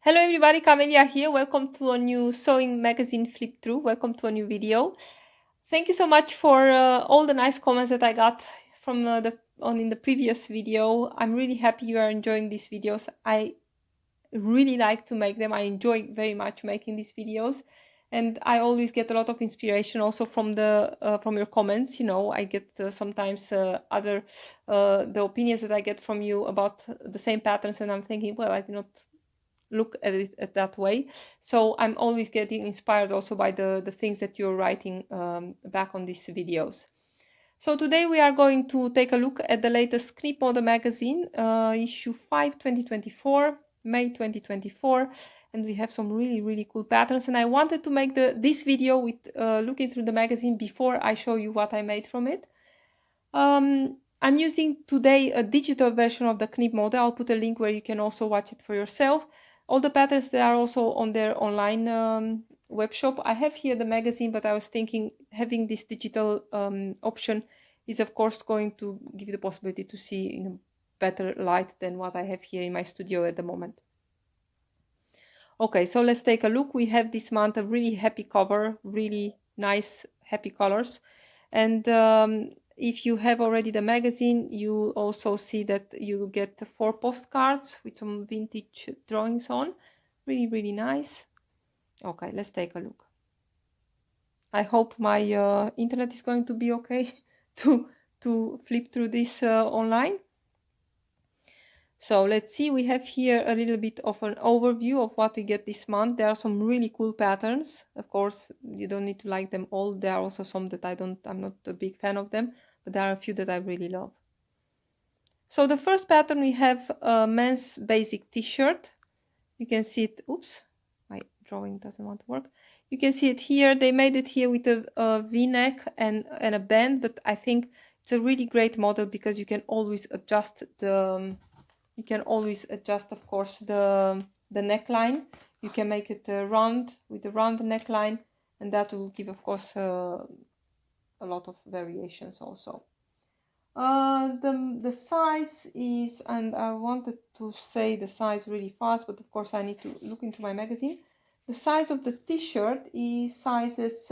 Hello everybody, Camelia here. Welcome to a new sewing magazine flip through. Welcome to a new video. Thank you so much for all the nice comments that I got from in the previous video. I'm really happy you are enjoying these videos. I really like to make them. I enjoy very much making these videos, and I always get a lot of inspiration also from your comments. You know, I get sometimes other the opinions that I get from you about the same patterns, and I'm thinking, well, I did not look at it at that way. So I'm always getting inspired also by the things that you're writing back on these videos. So today we are going to take a look at the latest Knip Mode magazine, issue 5 2024, May 2024, and we have some really cool patterns, and I wanted to make this video with looking through the magazine before I show you what I made from it. I'm using today a digital version of the Knip Mode. I'll put a link where you can also watch it for yourself. All the patterns, they are also on their online web shop. I have here the magazine, but I was thinking having this digital option is of course going to give you the possibility to see in a better light than what I have here in my studio at the moment. Okay, so let's take a look. We have this month a really happy cover, really nice happy colors. And if you have already the magazine, you also see that you get 4 postcards with some vintage drawings on. Really nice. Okay, let's take a look. I hope my internet is going to be okay to flip through this online. So let's see, we have here a little bit of an overview of what we get this month. There are some really cool patterns. Of course, you don't need to like them all. There are also some that I'm not a big fan of them, but there are a few that I really love. So the first pattern, we have a men's basic t-shirt. You can see it, oops, my drawing doesn't want to work. You can see it here. They made it here with a V-neck and a band, but I think it's a really great model because you can always adjust of course, the neckline. You can make it round with a round neckline, and that will give, of course, a lot of variations also. The size is, and I wanted to say the size really fast, but of course I need to look into my magazine. The size of the t-shirt is sizes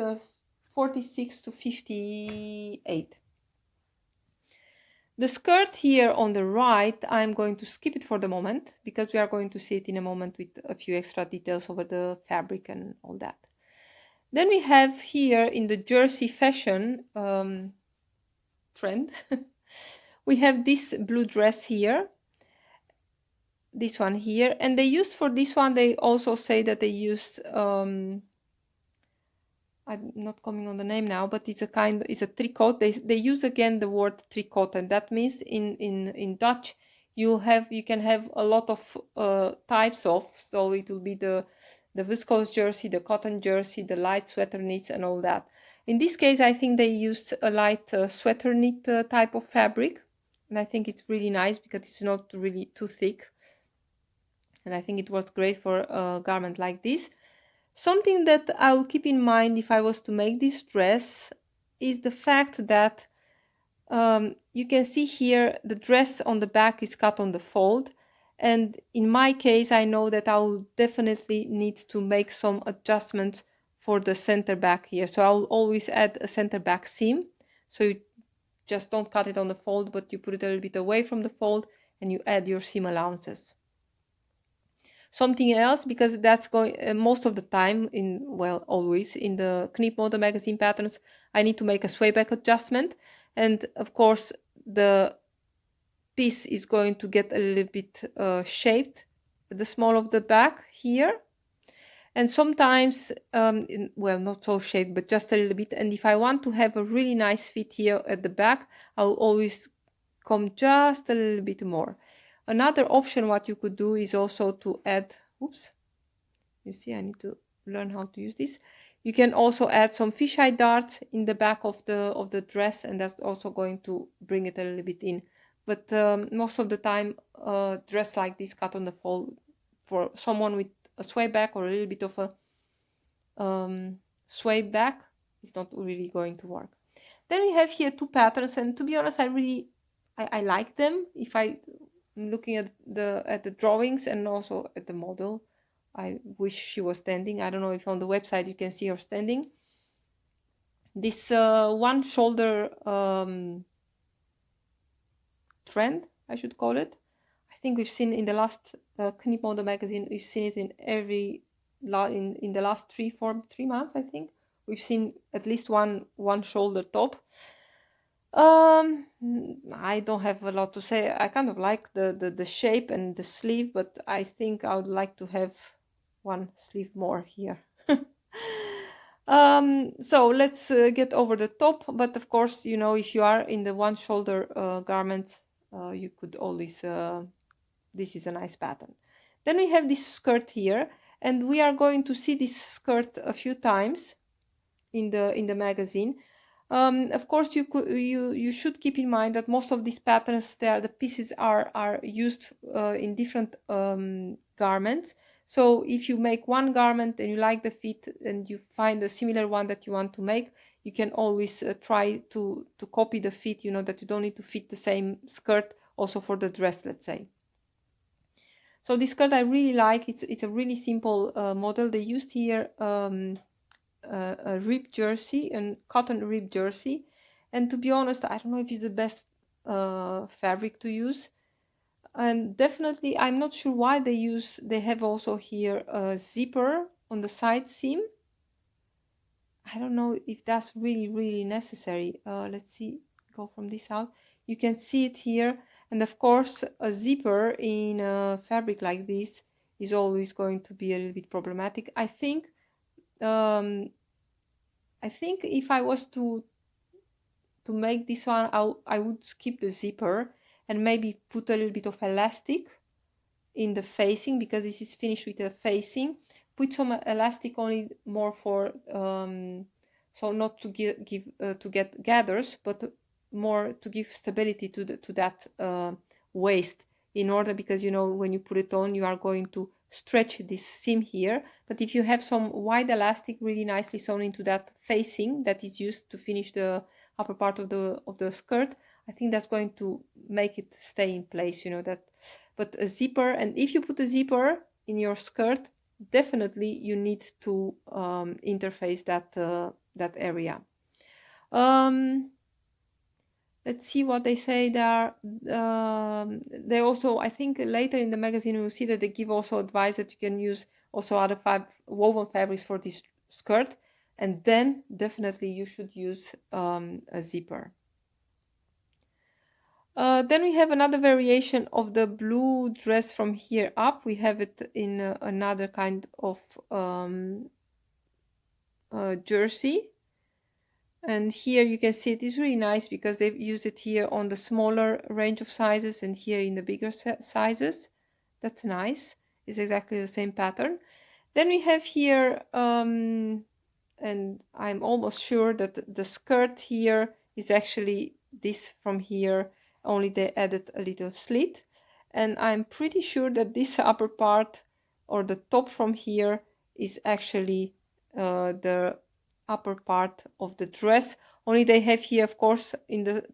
46 to 58. The skirt here on the right, I'm going to skip it for the moment because we are going to see it in a moment with a few extra details over the fabric and all that. Then we have here in the jersey fashion trend, we have this blue dress here, this one here, and they used for this one, they also say that they used I'm not coming on the name now, but it's a tricot. They use again the word tricot, and that means in Dutch you can have a lot of types of. So it will be the viscose jersey, the cotton jersey, the light sweater knits, and all that. In this case, I think they used a light sweater knit type of fabric, and I think it's really nice because it's not really too thick, and I think it works great for a garment like this. Something that I'll keep in mind if I was to make this dress is the fact that you can see here the dress on the back is cut on the fold, and in my case I know that I will definitely need to make some adjustments for the center back here. So I'll always add a center back seam, so you just don't cut it on the fold, but you put it a little bit away from the fold and you add your seam allowances. Something else, because that's going most of the time always in the Knip Mode magazine patterns, I need to make a sway back adjustment, and of course the piece is going to get a little bit shaped at the small of the back here, and sometimes not so shaped, but just a little bit. And if I want to have a really nice fit here at the back, I'll always come just a little bit more. Another option what you could do is also to add, oops, you see I need to learn how to use this. You can also add some fisheye darts in the back of the dress, and that's also going to bring it a little bit in. But most of the time, a dress like this cut on the fold for someone with a sway back or a little bit of a sway back is not really going to work. Then we have here 2 patterns, and to be honest, I like them. If I'm looking at the drawings and also at the model, I wish she was standing. I don't know if on the website you can see her standing. This one shoulder trend, I should call it. I think we've seen in the last Knip Mode magazine, we've seen it in every in the last 3 months. I think we've seen at least one shoulder top. I don't have a lot to say. I kind of like the shape and the sleeve, but I think I would like to have one sleeve more here. So let's get over the top, but of course, you know, if you are in the one shoulder garment, you could always this is a nice pattern. Then we have this skirt here, and we are going to see this skirt a few times in the magazine. Of course, you should keep in mind that most of these patterns, the pieces are used in different garments. So if you make one garment and you like the fit and you find a similar one that you want to make, you can always try to copy the fit, you know, that you don't need to fit the same skirt also for the dress, let's say. So this skirt I really like. It's a really simple model. They used here a rib jersey, and cotton rib jersey, and to be honest, I don't know if it's the best fabric to use. And definitely, I'm not sure why they have also here a zipper on the side seam. I don't know if that's really necessary. Let's see, go from this out. You can see it here, and of course, a zipper in a fabric like this is always going to be a little bit problematic. I think if I was to make this one, I would skip the zipper and maybe put a little bit of elastic in the facing, because this is finished with a facing. Put some elastic only more for so not to get gathers, but more to give stability to that waist, in order, because you know when you put it on you are going to stretch this seam here. But if you have some wide elastic really nicely sewn into that facing that is used to finish the upper part of the skirt, I think that's going to make it stay in place, you know that. But a zipper, and if you put a zipper in your skirt, definitely you need to interface that area. Let's see what they say there. They also, I think later in the magazine we'll see that they give also advice that you can use also other woven fabrics for this skirt, and then definitely you should use a zipper. Then we have another variation of the blue dress from here up. We have it in another kind of jersey. And here you can see it is really nice because they've used it here on the smaller range of sizes and here in the bigger sizes. That's nice. It's exactly the same pattern. Then we have here, and I'm almost sure that the skirt here is actually this from here, only they added a little slit. And I'm pretty sure that this upper part or the top from here is actually the upper part of the dress, only they have here, of course, in the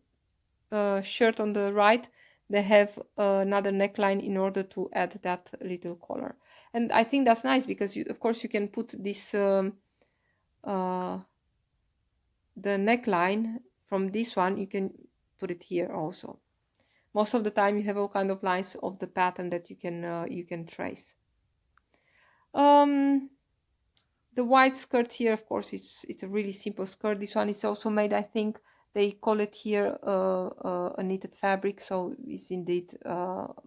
shirt on the right, they have another neckline in order to add that little collar. And I think that's nice because of course you can put this the neckline from this one, you can put it here also. Most of the time you have all kind of lines of the pattern that you can trace. The white skirt here, of course, it's a really simple skirt. This one is also made, I think they call it here a knitted fabric, so it's indeed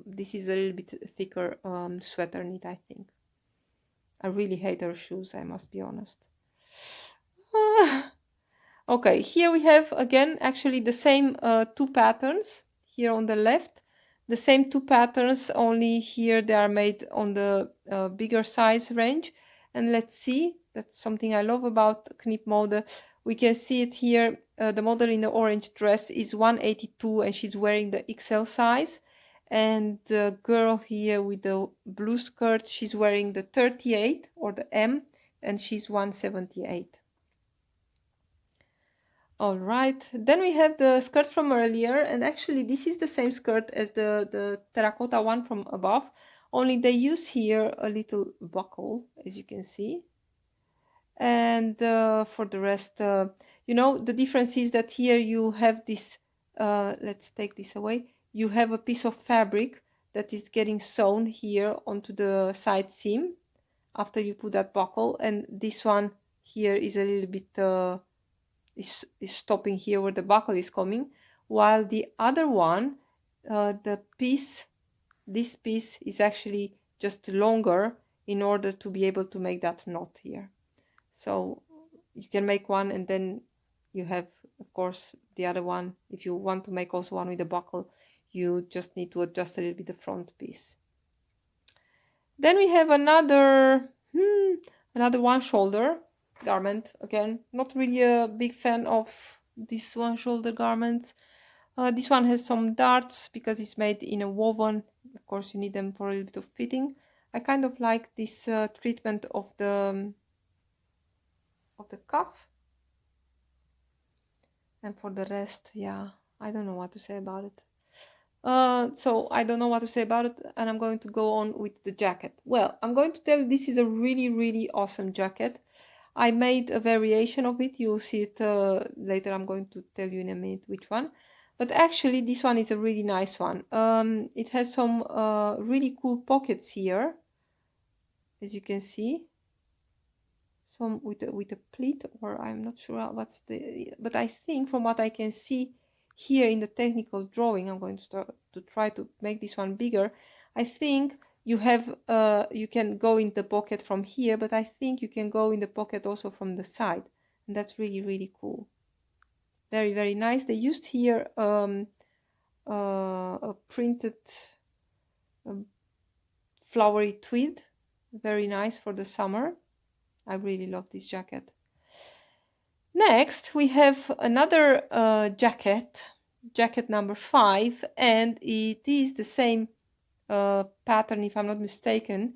this is a little bit thicker sweater knit, I think. I really hate her shoes, I must be honest. Okay, here we have again actually the same two patterns here on the left. The same two patterns, only here they are made on the bigger size range. And let's see, that's something I love about Knip Mode. We can see it here. The model in the orange dress is 182 and she's wearing the XL size. And the girl here with the blue skirt, she's wearing the 38 or the M, and she's 178. All right, then we have the skirt from earlier, and actually this is the same skirt as the terracotta one from above, only they use here a little buckle, as you can see. And for the rest, you know, the difference is that here you have this, let's take this away, you have a piece of fabric that is getting sewn here onto the side seam after you put that buckle, and this one here is a little bit is stopping here where the buckle is coming, while the other one, the piece, this piece is actually just longer in order to be able to make that knot here. So you can make one, and then you have, of course, the other one. If you want to make also one with a buckle, you just need to adjust a little bit the front piece. Then we have another one shoulder garment. Again, not really a big fan of this one shoulder garment. This one has some darts because it's made in a woven. Of course, you need them for a little bit of fitting. I kind of like this treatment of the cuff. And for the rest, yeah, I don't know what to say about it. So I don't know what to say about it, and I'm going to go on with the jacket. Well, I'm going to tell you this is a really, really awesome jacket. I made a variation of it. You'll see it later. I'm going to tell you in a minute which one. But actually, this one is a really nice one. It has some really cool pockets here, as you can see. Some with a pleat, or I'm not sure what's the, but I think from what I can see here in the technical drawing, I'm going to start to try to make this one bigger. I think you have you can go in the pocket from here, but I think you can go in the pocket also from the side, and that's really, really cool. Very, very nice. They used here a printed flowery tweed, very nice for the summer. I really love this jacket. Next, we have another jacket number 5, and it is the same pattern, if I'm not mistaken.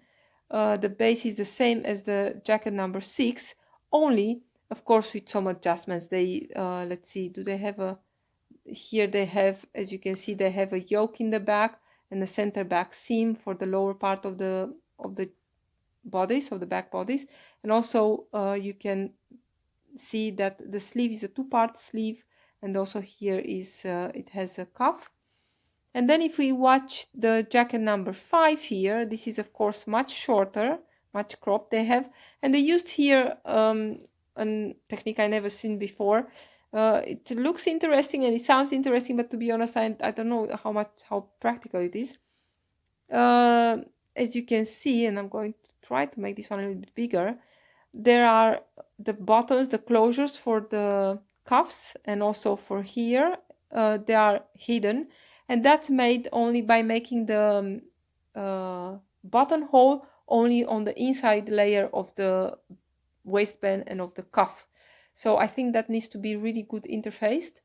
The base is the same as the jacket number 6, only, of course, with some adjustments. They, let's see, do they have a, here they have, as you can see, they have a yoke in the back and a center back seam for the lower part of the bodies, of the back bodies, and also you can see that the sleeve is a 2-part sleeve, and also here is it has a cuff. And then if we watch the jacket number 5 here, this is of course much shorter, much cropped they have, and they used here a technique I never seen before. It looks interesting and it sounds interesting, but to be honest, I don't know how practical it is. As you can see, and I'm going to try to make this one a little bit bigger, there are the buttons, the closures for the cuffs, and also for here, they are hidden, and that's made only by making the buttonhole only on the inside layer of the waistband and of the cuff. So I think that needs to be really good interfaced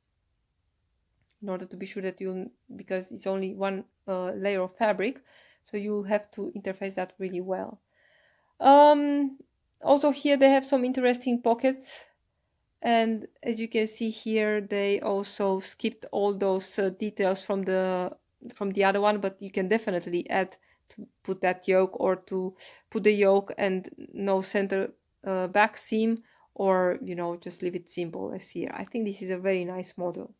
in order to be sure that you'll, because it's only one layer of fabric, so you have to interface that really well. Also here they have some interesting pockets, and as you can see here, they also skipped all those details from the other one, but you can definitely add to put that yoke, or to put the yoke and no center back seam, or you know, just leave it simple as here. I think this is a very nice model.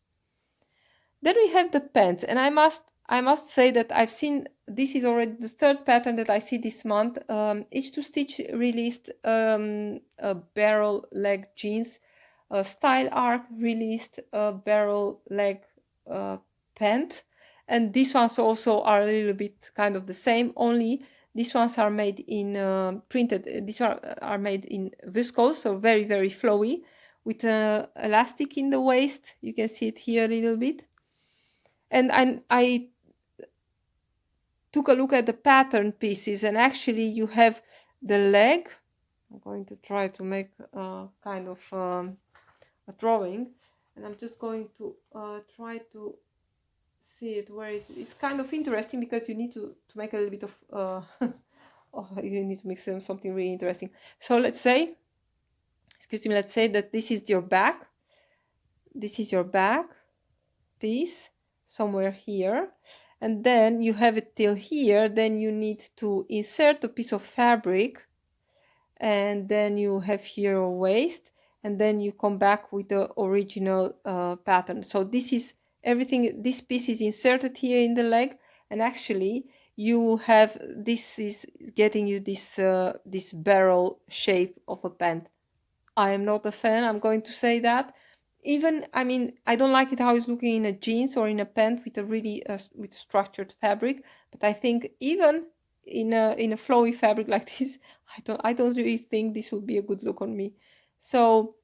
Then we have the pants, and I must say that I've seen, this is already the 3rd pattern that I see this month. H2Stitch released a barrel leg jeans. Style Arc released a barrel leg pant, and these ones also are a little bit kind of the same, only these ones are made in printed. These are made in viscose, so very, very flowy, with elastic in the waist. You can see it here a little bit. And I took a look at the pattern pieces, and actually you have the leg. I'm going to try to make kind of a drawing, and I'm just going to try to see it where it's kind of interesting, because you need to make a little bit of you need to make something really interesting. So let's say, excuse me, let's say that this is your back. This is your back piece somewhere here, and then you have it till here. Then you need to insert a piece of fabric, and then you have here a waist, and then you come back with the original pattern. So this is everything, this piece is inserted here in the leg, and actually you have, this is getting you this this barrel shape of a pant. I am not a fan, I'm going to say that. Even, I mean, I don't like it how it's looking in a jeans or in a pant with a really with structured fabric, but I think even in a flowy fabric like this, I don't really think this will be a good look on me. So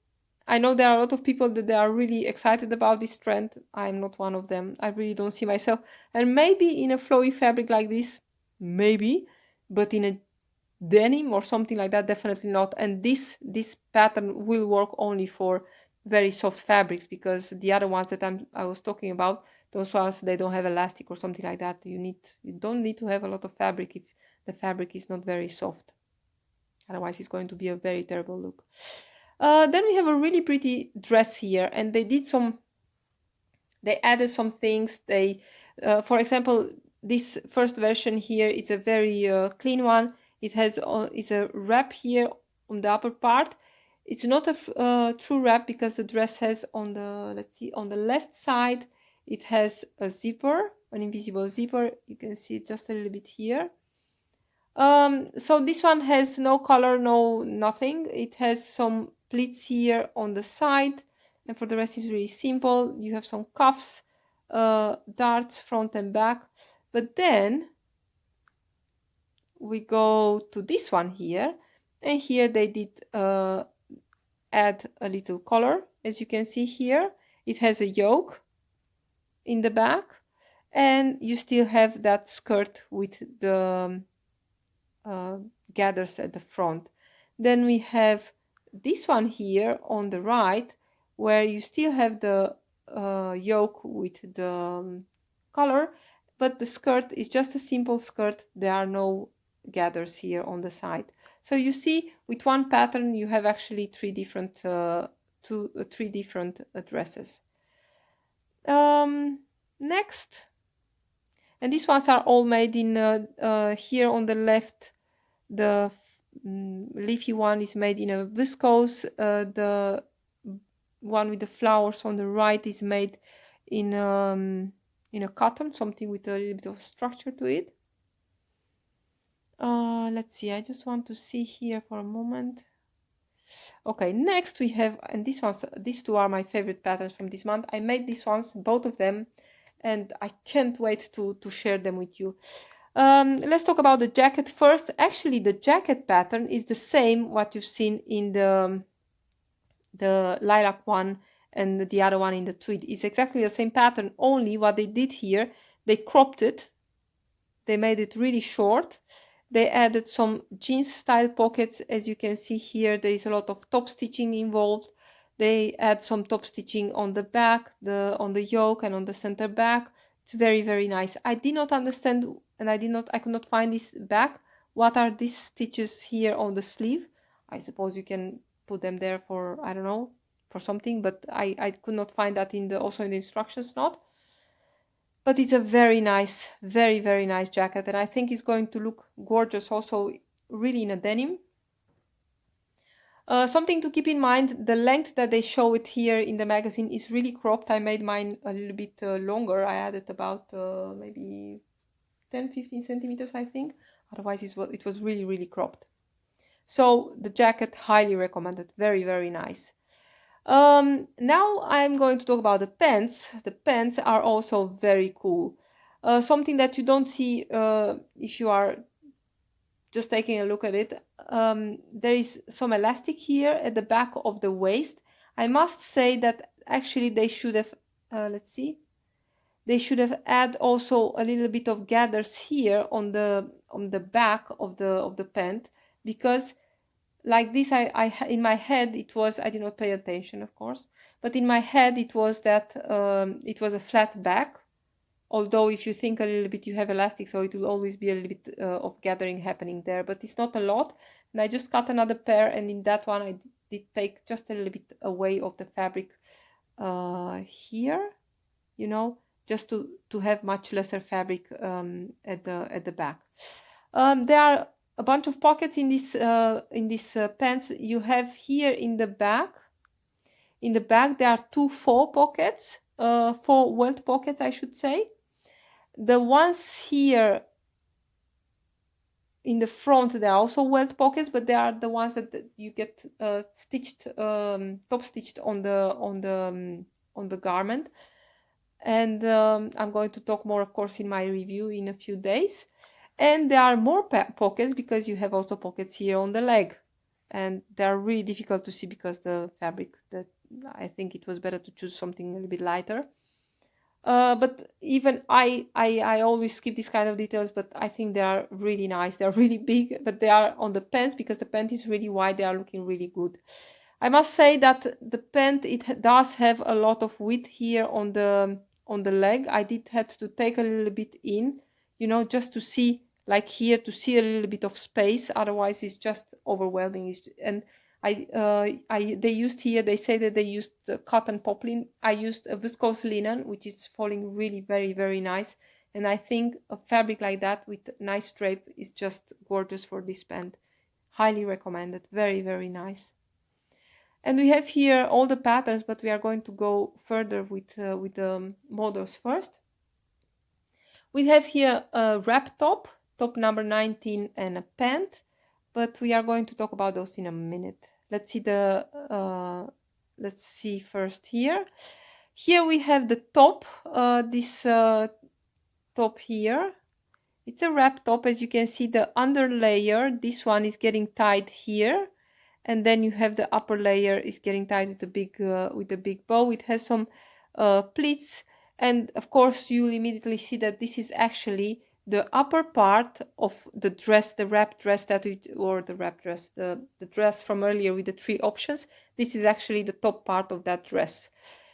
I know there are a lot of people that they are really excited about this trend. I'm not one of them. I really don't see myself. And maybe in a flowy fabric like this, maybe, but in a denim or something like that, definitely not. And this pattern will work only for very soft fabrics, because the other ones that I was talking about, those ones, they don't have elastic or something like that. You don't need to have a lot of fabric if the fabric is not very soft. Otherwise it's going to be a very terrible look. Then we have a really pretty dress here, and they added some things. They for example, this first version here is a very clean one. It has it's a wrap here on the upper part. It's not a true wrap, because the dress has on the, let's see, on the left side it has a zipper, an invisible zipper. You can see it just a little bit here. So this one has no color, no nothing. It has some pleats here on the side, and for the rest is really simple. You have some cuffs, darts front and back. But then we go to this one here, and here they did add a little color. As you can see here, it has a yoke in the back, and you still have that skirt with the gathers at the front. Then we have this one here on the right, where you still have the yoke with the color, but the skirt is just a simple skirt. There are no gathers here on the side. So you see, with one pattern you have actually three different dresses. Next, and these ones are all made in here on the left, the leafy one is made in a viscose, the one with the flowers on the right is made in a cotton, something with a little bit of structure to it. Let's see, I just want to see here for a moment. Okay, next we have, and these two are my favorite patterns from this month. I made these ones, both of them, and I can't wait to share them with you. Let's talk about the jacket first. Actually, the jacket pattern is the same what you've seen in the lilac one and the other one in the tweed. It's exactly the same pattern, only what they did here, they cropped it, they made it really short. They added some jeans style pockets. As you can see here, there is a lot of top stitching involved. They add some top stitching on the back, on the yoke and on the center back. It's very, very nice. I did not understand, and I could not find this back. What are these stitches here on the sleeve? I suppose you can put them there for, I don't know, for something, but I could not find that also in the instructions note. But it's a very nice, very, very nice jacket, and I think it's going to look gorgeous also really in a denim. Something to keep in mind, the length that they show it here in the magazine is really cropped. I made mine a little bit longer. I added about maybe 10-15 centimeters, I think. Otherwise it was really, really cropped. So the jacket, highly recommended. Very, very nice. Now I'm going to talk about the pants. The pants are also very cool. Something that you don't see if you are just taking a look at it. There is some elastic here at the back of the waist. I must say that actually they should have, let's see, they should have add also a little bit of gathers here on the back of the pant, because like this, I in my head it was, I did not pay attention, of course, but in my head it was that it was a flat back. Although if you think a little bit, you have elastic, so it will always be a little bit of gathering happening there, but it's not a lot. And I just cut another pair, and in that one I did take just a little bit away of the fabric here, you know, just to have much lesser fabric at the back. There are a bunch of pockets in this pants. You have here in the back. In the back there are two faux pockets, faux welt pockets, I should say. The ones here in the front, there are also welt pockets, but they are the ones that you get stitched, top stitched on the garment. And I'm going to talk more, of course, in my review in a few days. And there are more pockets because you have also pockets here on the leg, and they are really difficult to see because the fabric, that I think it was better to choose something a little bit lighter. But even I always skip these kind of details, but I think they are really nice. They are really big, but they are on the pants because the pant is really wide. They are looking really good. I must say that the pant, it does have a lot of width here on the leg. I did had to take a little bit in, you know, just to see, like here, to see a little bit of space. Otherwise, it's just overwhelming. And they used here, they say that they used cotton poplin. I used a viscose linen, which is falling really very, very nice. And I think a fabric like that with nice drape is just gorgeous for this pant. Highly recommended. Very, very nice. And we have here all the patterns, but we are going to go further with the models first. We have here a wrap top number 19, and a pant, but we are going to talk about those in a minute. Let's see first here. Here we have the top, this top here. It's a wrap top. As you can see, the under layer, this one is getting tied here, and then you have the upper layer is getting tied with the big bow. It has some pleats, and of course you immediately see that this is actually the upper part of the dress, the wrap dress the dress from earlier with the 3 options. This is actually the top part of that dress.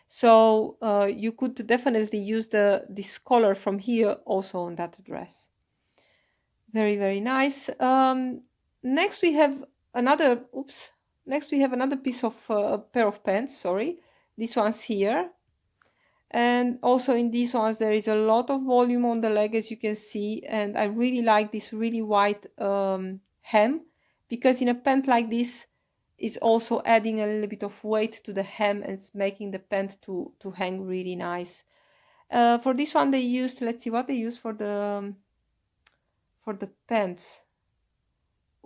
So you could definitely use this color from here also on that dress. Very, very nice. Next we have another piece of pair of pants, sorry. These ones here. And also in these ones there is a lot of volume on the leg, as you can see, and I really like this really wide hem, because in a pant like this it's also adding a little bit of weight to the hem and it's making the pant to hang really nice. For this one they used, let's see what they used for the pants.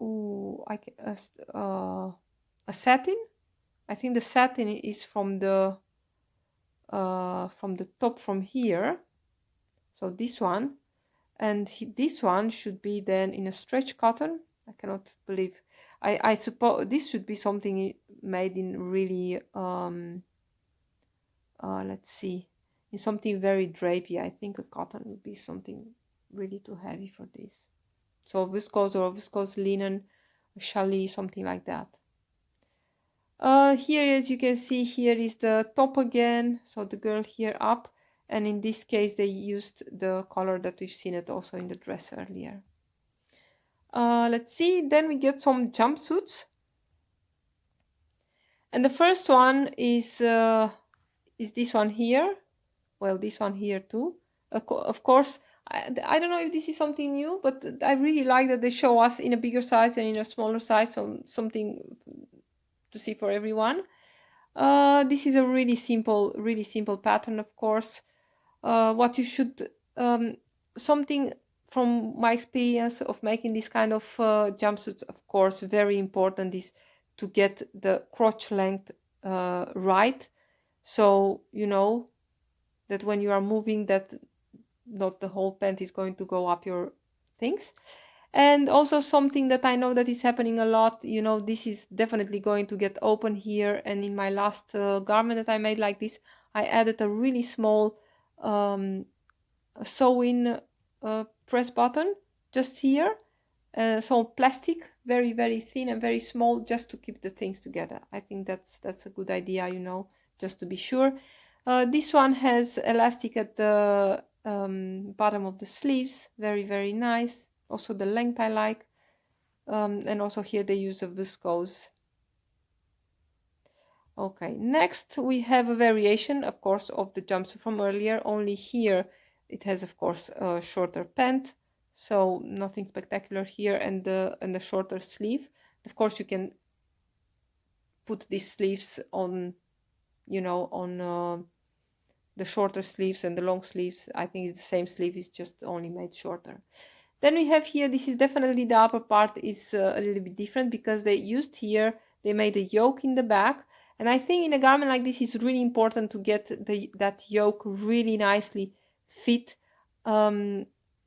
Ooh, a satin. I think the satin is from the top from here, so this one, and this one should be then in a stretch cotton. I cannot believe, I suppose this should be something made in really let's see, in something very drapey. I think a cotton would be something really too heavy for this, so viscose or viscose linen, challis, something like that. Here, as you can see, here is the top again, so the girl here up, and in this case they used the color that we've seen it also in the dress earlier. Let's see, then we get some jumpsuits, and the first one is this one here. Well, this one here too. Of course, I don't know if this is something new, but I really like that they show us in a bigger size and in a smaller size, so something to see for everyone. This is a really simple pattern, of course. What you should, something from my experience of making this kind of jumpsuits, of course, very important is to get the crotch length right, so you know that when you are moving, that not the whole pant is going to go up your things. And also something that I know that is happening a lot, you know, this is definitely going to get open here, and in my last garment that I made like this, I added a really small sew-in press button just here, so plastic, very, very thin and very small, just to keep the things together. I think that's a good idea, you know, just to be sure. This one has elastic at the bottom of the sleeves, very, very nice. Also the length I like, and also here they use a viscose. Okay, next we have a variation, of course, of the jumpsuit from earlier, only here it has, of course, a shorter pant, so nothing spectacular here, and the shorter sleeve. Of course, you can put these sleeves on, you know, on the shorter sleeves and the long sleeves. I think it's the same sleeve, it's just only made shorter. Then we have here, this is definitely the upper part is a little bit different because they used here, they made a yoke in the back. And I think in a garment like this, it's really important to get that yoke really nicely fit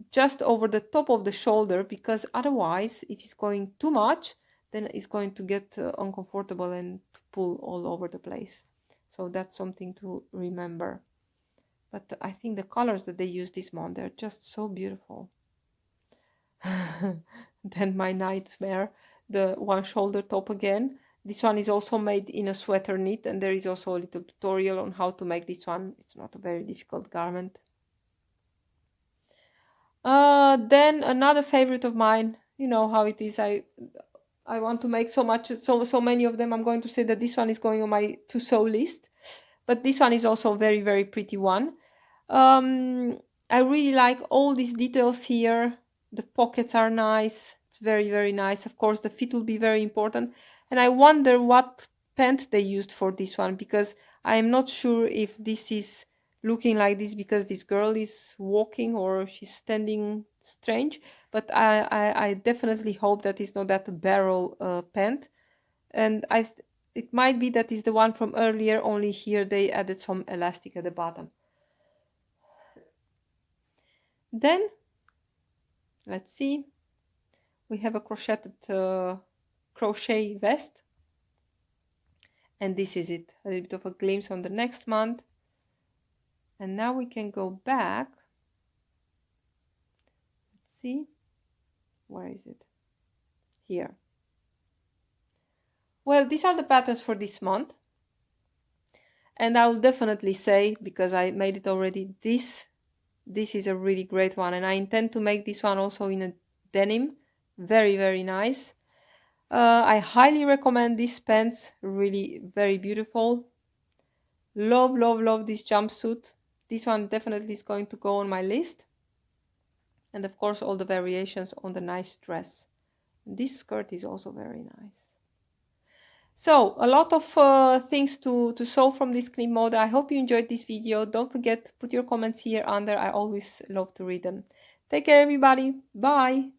just over the top of the shoulder, because otherwise, if it's going too much, then it's going to get uncomfortable and to pull all over the place. So that's something to remember. But I think the colors that they use this month, they're just so beautiful. Then my nightmare, the one shoulder top again. This one is also made in a sweater knit, and there is also a little tutorial on how to make this one. It's not a very difficult garment. Then another favorite of mine, you know how it is. I want to make so many of them. I'm going to say that this one is going on my to sew list, but this one is also a very, very pretty one. I really like all these details here. The pockets are nice. It's very, very nice. Of course, the fit will be very important. And I wonder what pant they used for this one, because I am not sure if this is looking like this because this girl is walking or she's standing strange. But I definitely hope that it's not that barrel pant. And it might be that is the one from earlier, only here they added some elastic at the bottom. Then, let's see, we have a crocheted crochet vest. And this is it, a little bit of a glimpse on the next month. And now we can go back. Let's see, where is it? Here. Well, these are the patterns for this month. And I will definitely say, because I made it already, this is a really great one. And I intend to make this one also in a denim. Very, very nice. I highly recommend these pants, really very beautiful. Love, love, love this jumpsuit. This one definitely is going to go on my list. And of course, all the variations on the nice dress. This skirt is also very nice. So, a lot of things to sew from this Knip Mode. I hope you enjoyed this video. Don't forget to put your comments here under. I always love to read them. Take care, everybody. Bye.